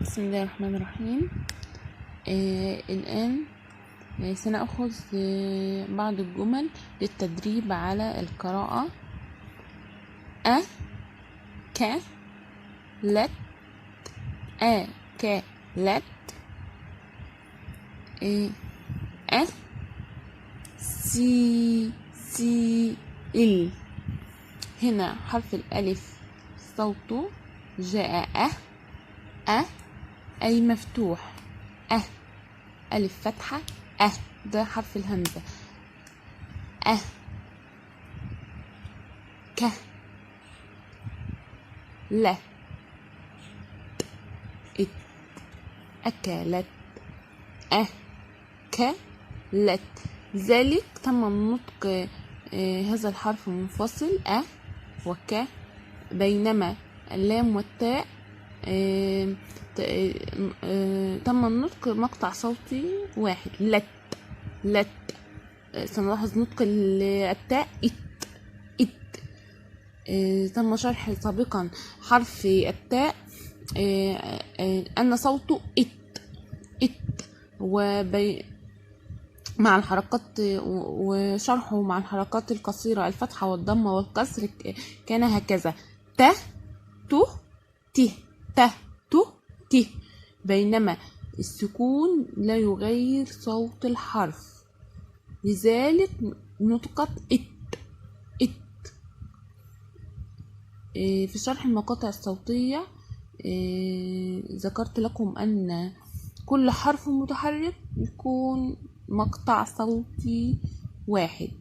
بسم الله الرحمن الرحيم. الآن سنأخذ بعض الجمل للتدريب على القراءة. أكلت أكلت أسيل. هنا حرف الألف صوته جاء أي مفتوح. ألف فتحة ده حرف الهمزة. لا أكلت أكلت. ذلك تم النطق هذا الحرف منفصل وك، بينما اللام والتاء تم النطق مقطع صوتي واحد. لت سنلاحظ نطق التاء تم شرح سابقا حرف التاء أن صوته مع الحركات وشرحه مع الحركات القصيرة الفتحة والضمة والكسر كان هكذا: ت بينما السكون لا يغير صوت الحرف، لذلك نطقت في شرح المقاطع الصوتية ذكرت لكم أن كل حرف متحرك يكون مقطع صوتي واحد.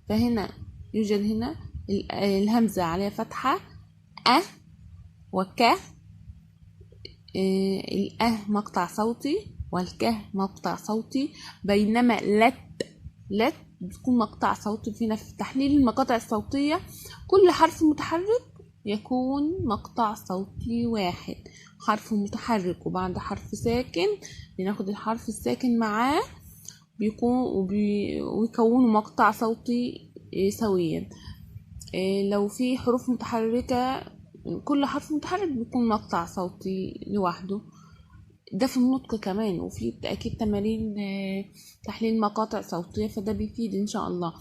فهنا يوجد هنا الهمزة عليها فتحة وك، مقطع صوتي والكه مقطع صوتي، بينما لت بتكون مقطع صوتي. فينا في تحليل المقاطع الصوتية كل حرف متحرك يكون مقطع صوتي واحد. حرف متحرك وبعد حرف ساكن بناخد الحرف الساكن معاه ويكونوا مقطع صوتي سويا. لو في حروف متحركة كل حرف متحرك بيكون مقطع صوتي لوحده. ده في النطق كمان، وفي أكيد تمارين تحليل مقاطع صوتية، فده بيفيد إن شاء الله.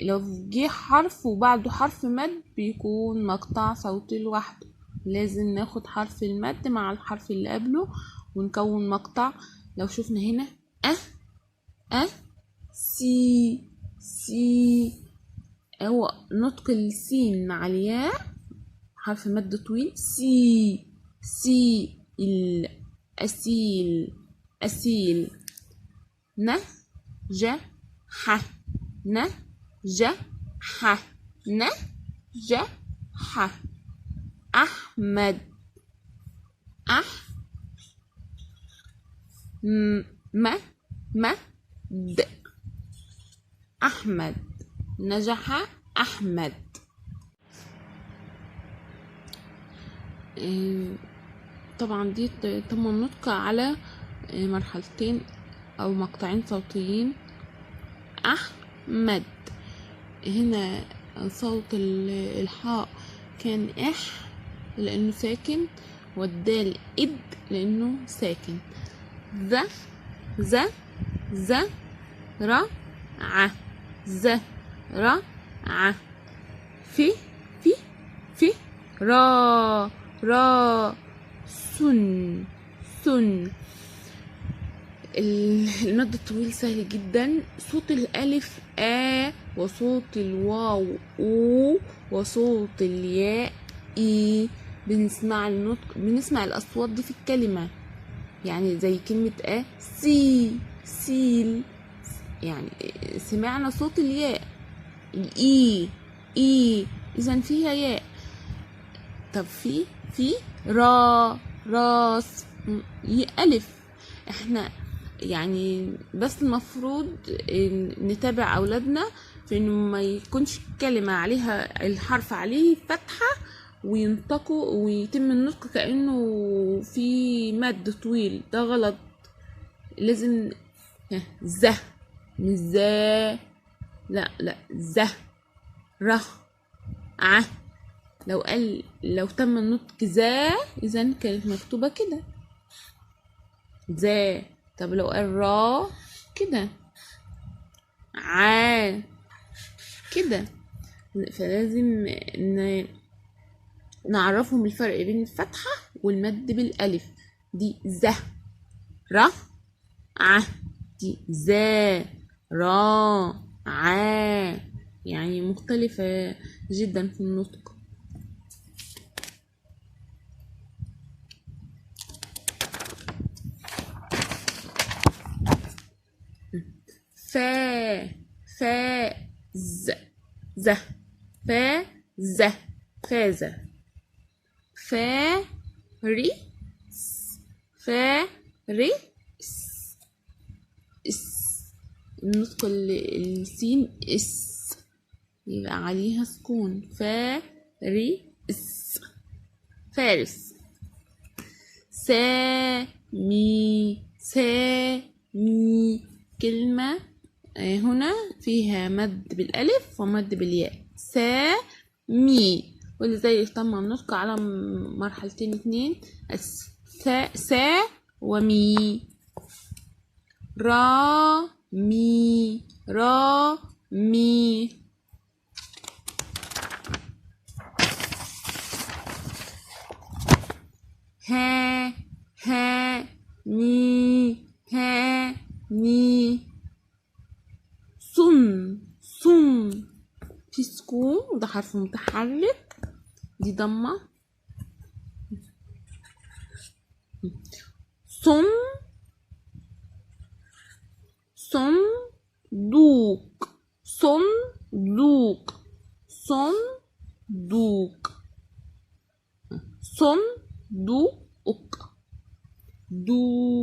لو جه حرف وبعده حرف مد بيكون مقطع صوتي لوحده، لازم ناخد حرف المد مع الحرف اللي قبله ونكون مقطع. لو شفنا هنا سي هو نطق السين مع الياء حرف مد طويل. سي أسيل. نجح أحمد أحمد نجح أحمد. طبعا دي تم النطق على مرحلتين أو مقطعين صوتيين. أحمد هنا صوت الحاء كان لأنه ساكن، والدال لأنه ساكن. رع في را سن. المد الطويل سهل جدا. صوت الألف وصوت الواو وصوت الياء بنسمع الأصوات دي في الكلمة، يعني زي كلمة سيل، يعني سمعنا صوت الياء. الإي إذن فيها ياء. طب في راس ألف. احنا يعني بس المفروض نتابع أولادنا في إنه ما يكونش كلمة عليها الحرف عليه فتحة وينطقوا ويتم النطق كأنه في مد طويل، ده غلط. لازم مش لا لو تم النطق ذا إذا كانت مكتوبة كده ذا. طب لو قال را كده، كده. فلازم نعرفهم الفرق بين الفتحة والمد بالألف. دي ذا را دي ذا را يعني مختلفة جدا في النطق. فاز فاز فارس النطق السين يبقى عليها سكون. فارس. سامي كلمة هنا فيها مد بالألف ومد بالياء. سامي، ولذلك تم النطق على مرحلتين اتنين، سا ومي. رامي هاني صن في سكون وده حرف متحرك، دي ضمة. صندوق دو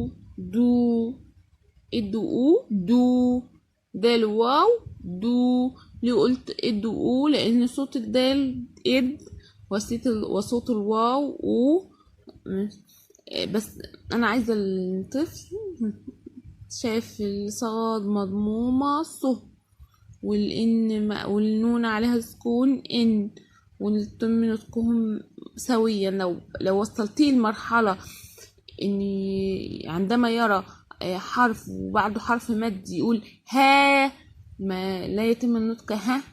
دال واو ليه قلت ادو؟ لان صوت الدال اد وصوت الواو بس انا عايزه الطفل شايف الصاد مضمومه والنون عليها سكون ان، ونتم نطقهم سويا. لو وصلتيه لمرحله ان عندما يرى حرف وبعده حرف مد يقول ها، ما لا يتم النطق ها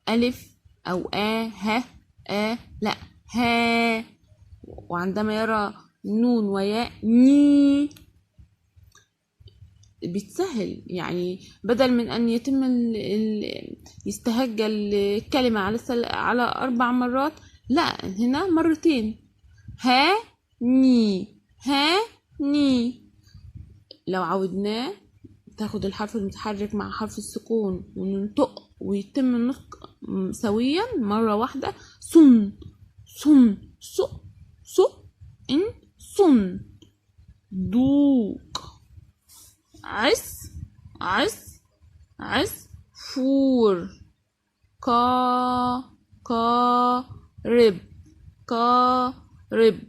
ألف أو ها لا ها. وعندما يرى نون وياء ني بتسهل، يعني بدل من أن يتم يستهج الكلمة على 4 مرات، لا هنا مرتين. ني. لو عودناه تاخد الحرف المتحرك مع حرف السكون وننطق ويتم النطق سويا مرة واحدة. دوق. عصفور. قارب.